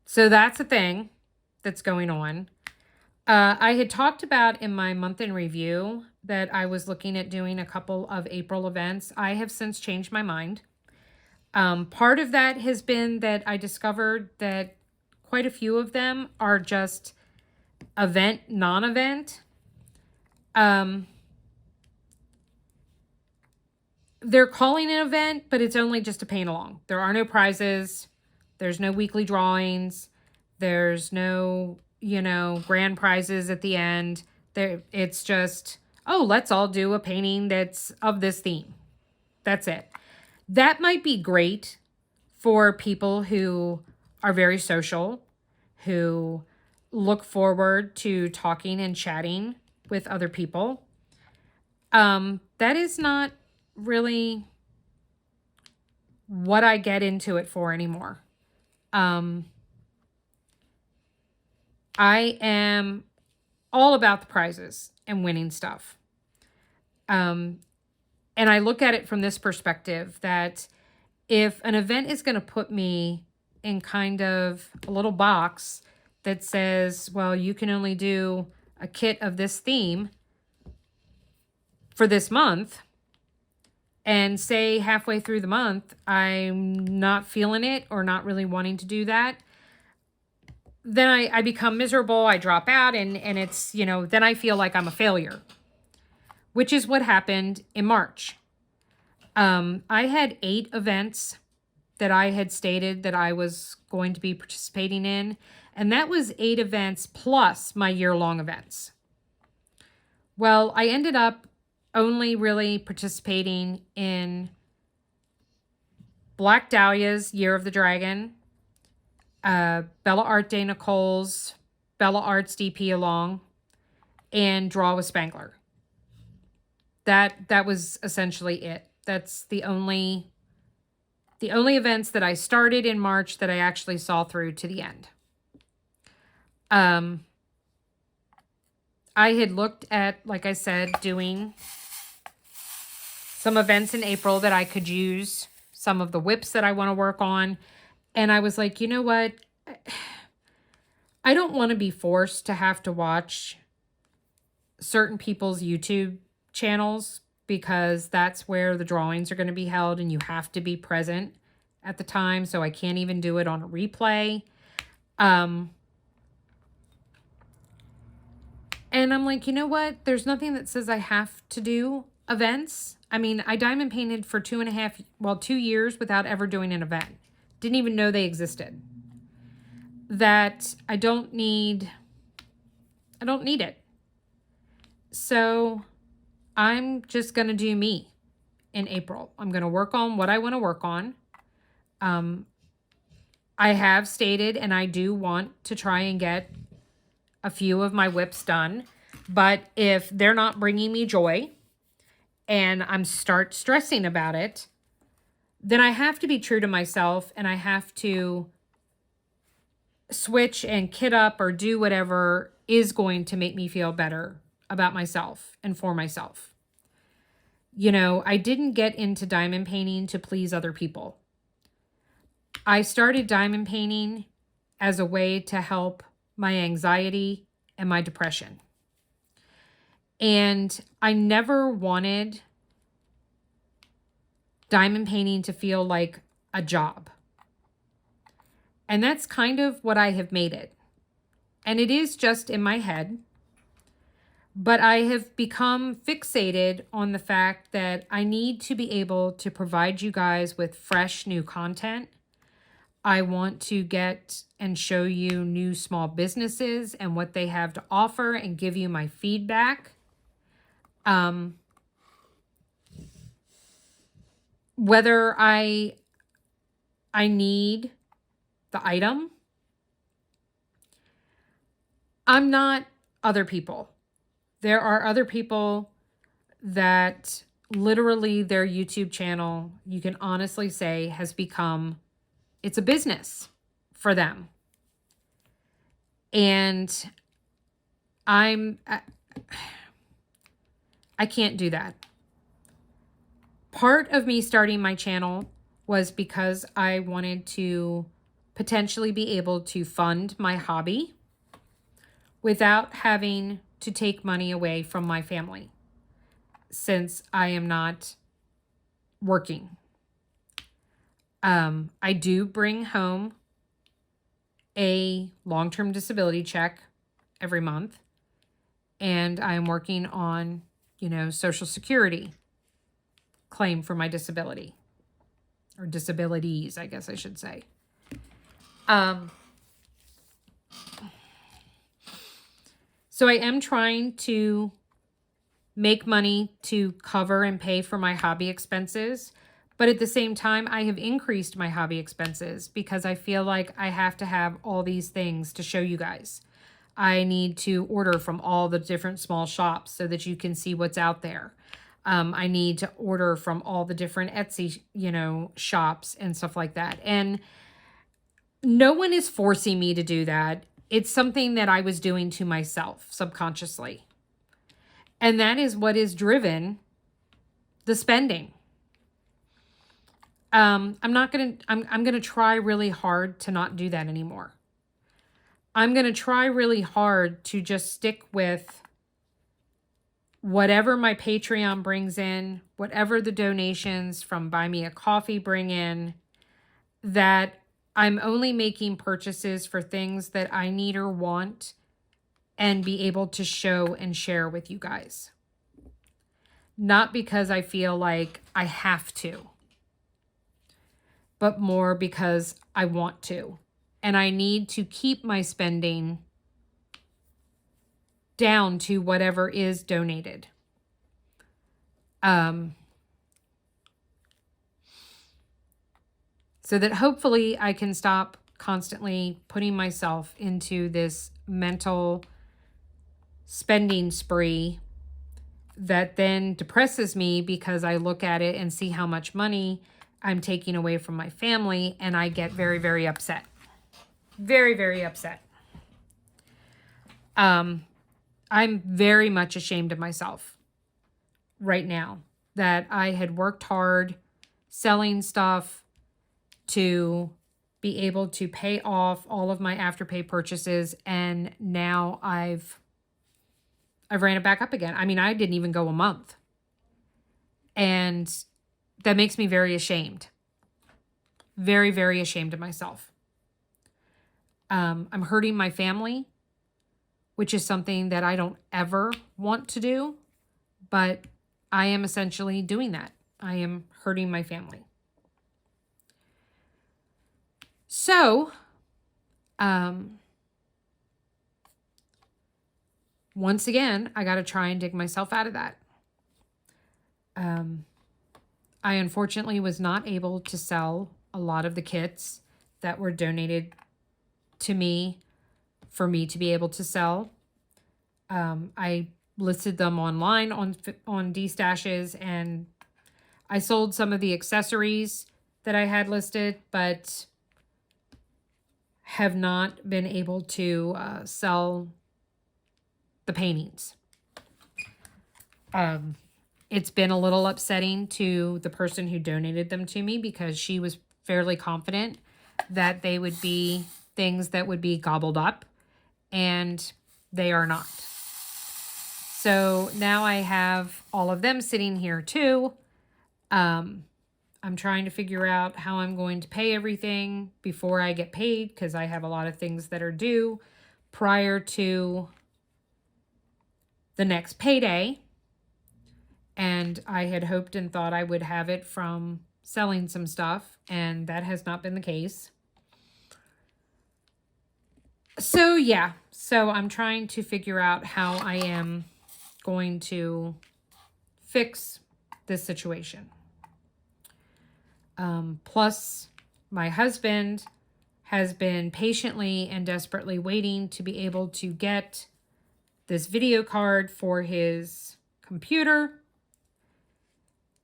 So that's a thing that's going on. I had talked about in my month in review that I was looking at doing a couple of April events. I have since changed my mind. Part of that has been that I discovered that quite a few of them are just event, non-event. They're calling an event, but it's only just a paint along. There are no prizes. There's no weekly drawings. There's no, grand prizes at the end. It's just, let's all do a painting that's of this theme. That's it. That might be great for people who are very social, who look forward to talking and chatting with other people. That is not really what I get into it for anymore. I am all about the prizes and winning stuff. And I look at it from this perspective that if an event is going to put me in kind of a little box that says, well, you can only do a kit of this theme for this month, and say halfway through the month, I'm not feeling it or not really wanting to do that, then I become miserable. I drop out and it's, then I feel like I'm a failure, which is what happened in March. I had 8 events that I had stated that I was going to be participating in, and that was 8 events plus my year-long events. Well, I ended up only really participating in Black Dahlia's Year of the Dragon, Bella Art Day Nicole's Bella Arts DP along, and Draw with Spangler. That was essentially it. That's the only events that I started in March that I actually saw through to the end. I had looked at, like I said, doing some events in April that I could use, some of the WIPs that I want to work on. And I was like, you know what? I don't want to be forced to have to watch certain people's YouTube channels because that's where the drawings are going to be held and you have to be present at the time. So I can't even do it on a replay. And I'm like, you know what? There's nothing that says I have to do events. I mean, I diamond painted for 2 years without ever doing an event. Didn't even know they existed. That I don't need it. So I'm just going to do me in April. I'm going to work on what I want to work on. I have stated, and I do want to try and get a few of my WIPs done. But if they're not bringing me joy and I'm start stressing about it, then I have to be true to myself and I have to switch and kit up or do whatever is going to make me feel better about myself and for myself. You know, I didn't get into diamond painting to please other people. I started diamond painting as a way to help my anxiety and my depression. And I never wanted diamond painting to feel like a job. And that's kind of what I have made it. And it is just in my head. But I have become fixated on the fact that I need to be able to provide you guys with fresh new content. I want to get and show you new small businesses and what they have to offer and give you my feedback. Whether I need the item, I'm not other people. There are other people that literally their YouTube channel, you can honestly say, has become, it's a business for them. And I can't do that. Part of me starting my channel was because I wanted to potentially be able to fund my hobby without having to take money away from my family, since I am not working. I do bring home a long-term disability check every month, and I'm working on, Social Security claim for my disability, or disabilities, I guess I should say. So I am trying to make money to cover and pay for my hobby expenses. But at the same time, I have increased my hobby expenses because I feel like I have to have all these things to show you guys. I need to order from all the different small shops so that you can see what's out there. I need to order from all the different Etsy, shops and stuff like that. And no one is forcing me to do that. It's something that I was doing to myself subconsciously. And that is what is driven the spending. I'm going to try really hard to not do that anymore. I'm going to try really hard to just stick with whatever my Patreon brings in, whatever the donations from Buy Me a Coffee bring in, that I'm only making purchases for things that I need or want and be able to show and share with you guys. Not because I feel like I have to, but more because I want to. And I need to keep my spending down to whatever is donated. So that hopefully I can stop constantly putting myself into this mental spending spree that then depresses me because I look at it and see how much money I'm taking away from my family, and I get very, very upset. Very, very upset. I'm very much ashamed of myself right now that I had worked hard selling stuff to be able to pay off all of my Afterpay purchases, and now I've ran it back up again. I mean, I didn't even go a month. And that makes me very ashamed. Very, very ashamed of myself. I'm hurting my family, which is something that I don't ever want to do, but I am essentially doing that. I am hurting my family. So, once again, I got to try and dig myself out of that. I unfortunately was not able to sell a lot of the kits that were donated to me for me to be able to sell. I listed them online on D-Stashes, and I sold some of the accessories that I had listed, but have not been able to sell the paintings. It's been a little upsetting to the person who donated them to me because she was fairly confident that they would be things that would be gobbled up, and they are not. So now I have all of them sitting here too. I'm trying to figure out how I'm going to pay everything before I get paid, because I have a lot of things that are due prior to the next payday. And I had hoped and thought I would have it from selling some stuff, and that has not been the case. So yeah, so I'm trying to figure out how I am going to fix this situation. Plus, my husband has been patiently and desperately waiting to be able to get this video card for his computer.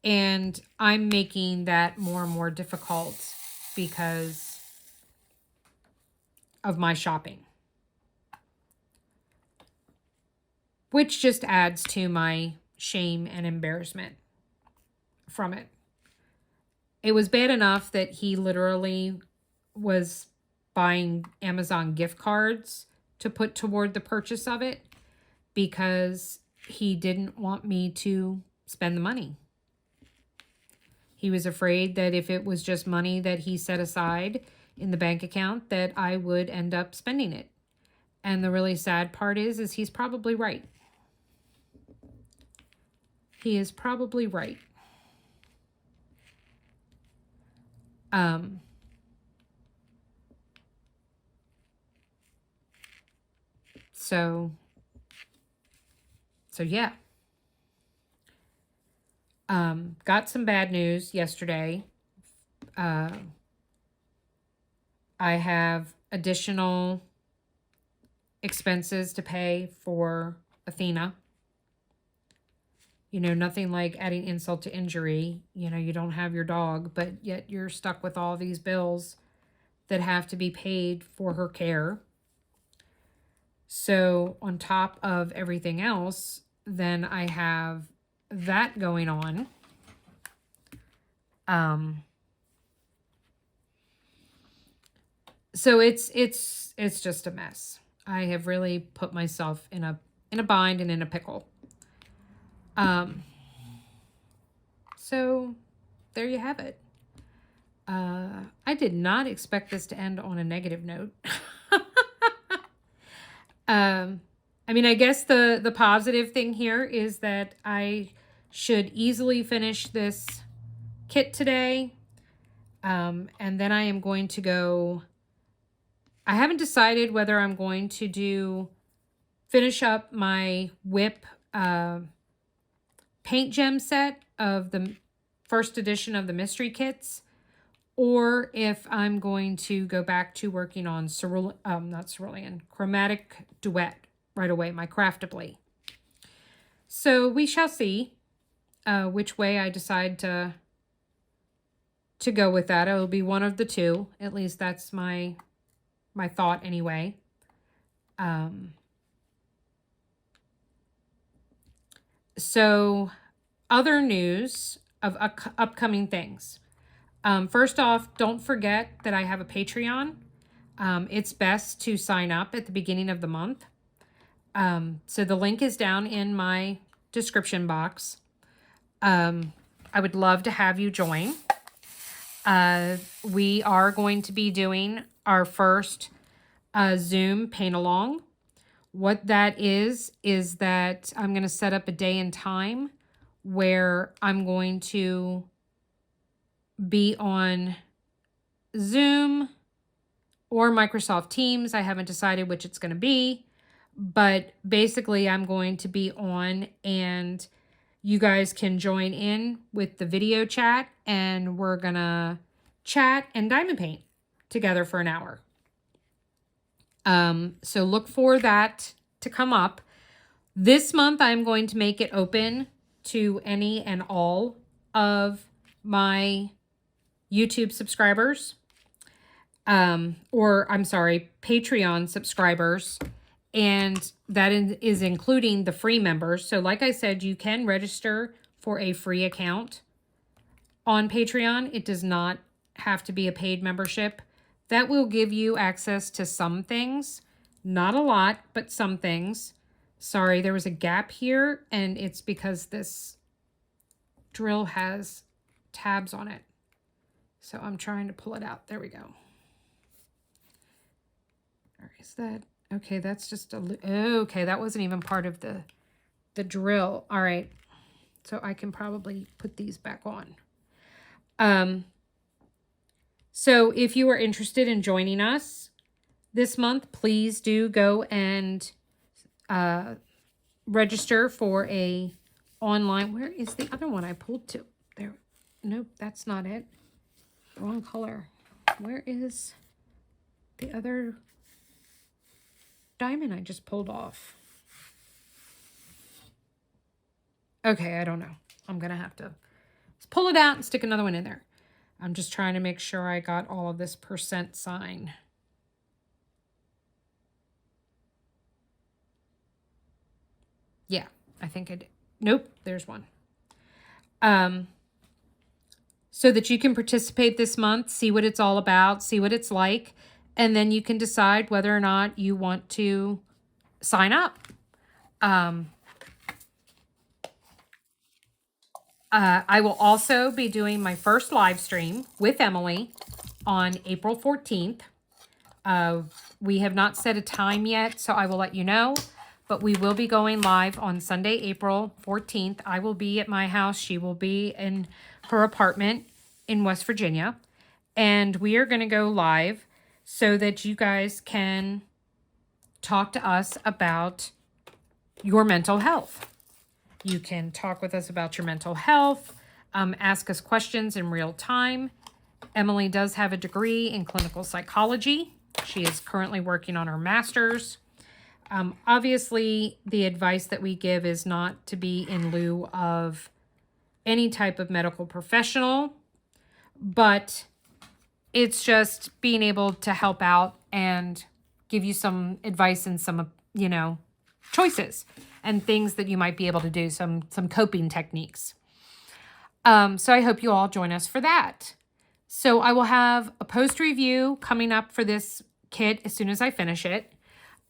And I'm making that more and more difficult because of my shopping, which just adds to my shame and embarrassment from it. It was bad enough that he literally was buying Amazon gift cards to put toward the purchase of it because he didn't want me to spend the money. He was afraid that if it was just money that he set aside in the bank account, that I would end up spending it. And the really sad part is he's probably right. He is probably right. So yeah. Got some bad news yesterday. I have additional expenses to pay for Athena. You know, nothing like adding insult to injury. You know, you don't have your dog, but yet you're stuck with all these bills that have to be paid for her care. So on top of everything else, then I have that going on. So it's just a mess. I have really put myself in a bind and in a pickle. So there you have it. I did not expect this to end on a negative note. I mean, I guess the positive thing here is that I should easily finish this kit today. And then I am going to go, I haven't decided whether I'm going to finish up my WIP paint gem set of the first edition of the mystery kits, or if I'm going to go back to working on chromatic duet right away, my craftably. So we shall see which way I decide to go with that. It will be one of the two. At least that's my thought anyway. So other news of upcoming things. First off, don't forget that I have a Patreon. It's best to sign up at the beginning of the month. So the link is down in my description box. I I would love to have you join. We are going to be doing our first Zoom paint along. What that is that I'm going to set up a day and time where I'm going to be on Zoom or Microsoft Teams. I haven't decided which it's going to be, but basically I'm going to be on, and you guys can join in with the video chat, and we're going to chat and diamond paint together for an hour. So look for that to come up. This month, I'm going to make it open to any and all of my YouTube subscribers, or I'm sorry, Patreon subscribers. And that is including the free members. So like I said, you can register for a free account on Patreon. It does not have to be a paid membership. That will give you access to some things. Not a lot, but some things. Sorry, there was a gap here, and it's because this drill has tabs on it. So I'm trying to pull it out. There we go. Or is that... Okay, that's just a... Okay, that wasn't even part of the drill. All right. So I can probably put these back on. So if you are interested in joining us this month, please do go and register for a online... Where is the other one I pulled to? There. Nope, that's not it. Wrong color. Where is the other diamond I just pulled off? Okay, I don't know. I'm going to have to pull it out and stick another one in there. I'm just trying to make sure I got all of this percent sign. Yeah, I think I did. Nope, there's one. So that you can participate this month, see what it's all about, see what it's like, and then you can decide whether or not you want to sign up. I will also be doing my first live stream with Emily on April 14th. We have not set a time yet, so I will let you know. But we will be going live on Sunday, April 14th. I will be at my house. She will be in her apartment in West Virginia. And we are going to go live so that you guys can talk to us about your mental health. You can talk with us about your mental health, ask us questions in real time. Emily does have a degree in clinical psychology. She is currently working on her master's. Obviously, the advice that we give is not to be in lieu of any type of medical professional, but it's just being able to help out and give you some advice and some, choices and things that you might be able to do, some coping techniques. So I hope you all join us for that. So I will have a post review coming up for this kit as soon as I finish it.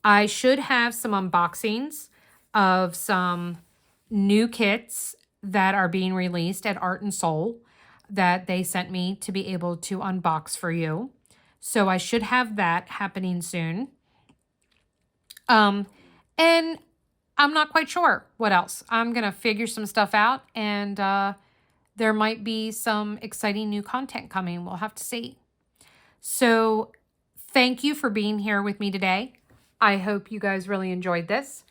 I should have some unboxings of some new kits that are being released at Art and Soul that they sent me to be able to unbox for you. So I should have that happening soon. And I'm not quite sure what else. I'm going to figure some stuff out, and there might be some exciting new content coming. We'll have to see. So thank you for being here with me today. I hope you guys really enjoyed this.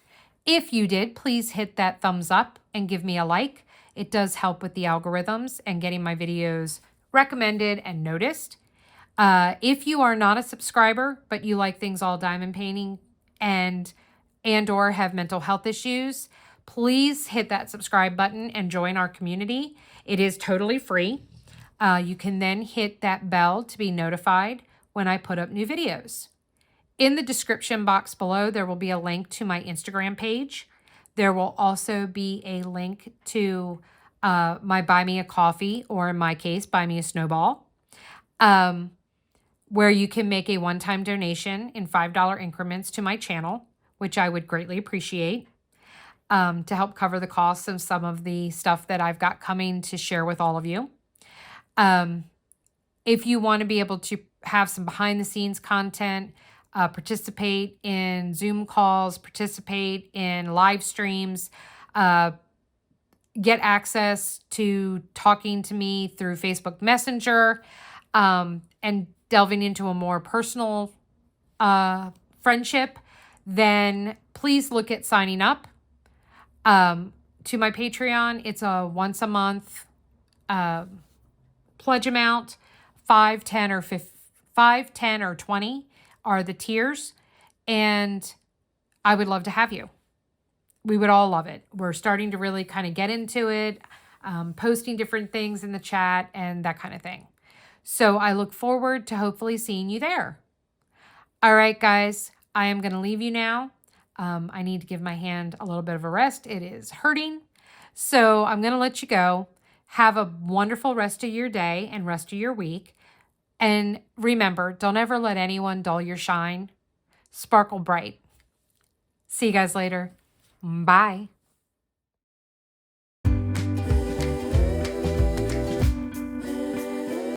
If you did, please hit that thumbs up and give me a like. It does help with the algorithms and getting my videos recommended and noticed. If you are not a subscriber, but you like things all diamond painting and or have mental health issues, please hit that subscribe button and join our community. It is totally free. You can then hit that bell to be notified when I put up new videos. In the description box below, there will be a link to my Instagram page. There will also be a link to my Buy Me a Coffee, or in my case, Buy Me a Snowball, where you can make a one-time donation in $5 increments to my channel, which I would greatly appreciate. to help cover the costs of some of the stuff that I've got coming to share with all of you. If you want to be able to have some behind the scenes content, participate in Zoom calls, participate in live streams, get access to talking to me through Facebook Messenger, and delving into a more personal friendship, then please look at signing up to my Patreon. It's a once a month pledge amount. 5, 10, or 5, 10, or 20 are the tiers, and I would love to have you. We would all love it. We're starting to really kind of get into it, posting different things in the chat and that kind of thing. So I look forward to hopefully seeing you there. All right, guys, I am going to leave you now. I need to give my hand a little bit of a rest. It is hurting. So I'm going to let you go. Have a wonderful rest of your day and rest of your week. And remember, don't ever let anyone dull your shine. Sparkle bright. See you guys later. Bye.